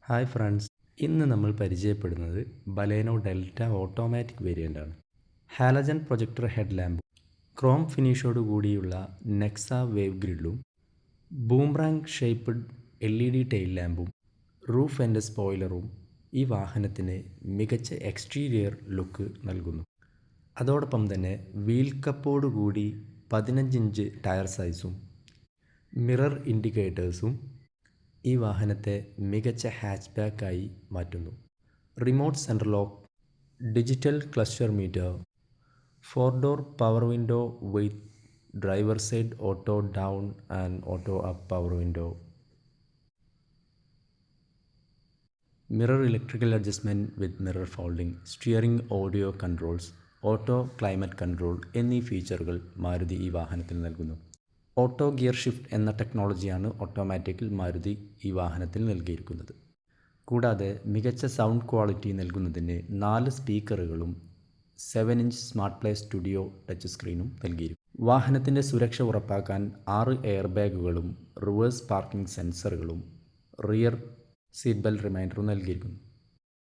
Hi friends, ഇന്ന് നമ്മൾ പരിചയപ്പെടുന്നത് ബലേനോ ഡെൽറ്റ ഓട്ടോമാറ്റിക് വേരിയൻ്റാണ്. ഹാലജൻ പ്രൊജക്ടർ ഹെഡ് ലാമ്പും ക്രോം ഫിനിഷോട് കൂടിയുള്ള നെക്സ വേവ് ഗ്രില്ലും ബൂംറാങ് ഷേപ്പ്ഡ് LED ടെയിൽ ലാമ്പും റൂഫ് ആൻഡ് സ്പോയിലറും ഈ വാഹനത്തിന് മികച്ച എക്സ്റ്റീരിയർ ലുക്ക് നൽകുന്നു. അതോടൊപ്പം തന്നെ വീൽ കപ്പോടുകൂടി 15 ഇഞ്ച് ടയർ സൈസും മിറർ ഇൻഡിക്കേറ്റേഴ്സും ഈ വാഹനത്തെ മികച്ച ഹാച്ച് ബാക്കായി മാറ്റുന്നു. Remote central lock, digital cluster meter, 4 door power window with driver side auto down and auto up power window, mirror electrical adjustment with mirror folding, steering audio controls, auto climate control എന്നീ ഫീച്ചറുകൾ മാരുതി ഈ വാഹനത്തിൽ നൽകുന്നു. Auto gear shift എന്ന ടെക്നോളജിയാണ് ഓട്ടോമാറ്റിക്കിൽ മാരുതി ഈ വാഹനത്തിൽ നൽകിയിരിക്കുന്നത്. കൂടാതെ മികച്ച സൗണ്ട് ക്വാളിറ്റി നൽകുന്നതിന് 4 സ്പീക്കറുകളും 7 inch smart play studio touch സ്ക്രീനും നൽകിയിരിക്കുന്നു. വാഹനത്തിൻ്റെ സുരക്ഷ ഉറപ്പാക്കാൻ 6 എയർ ബാഗുകളും റിവേഴ്സ് പാർക്കിംഗ് സെൻസറുകളും റിയർ സീറ്റ് ബെൽറ്റ് റിമൈൻഡറും നൽകിയിരിക്കുന്നു.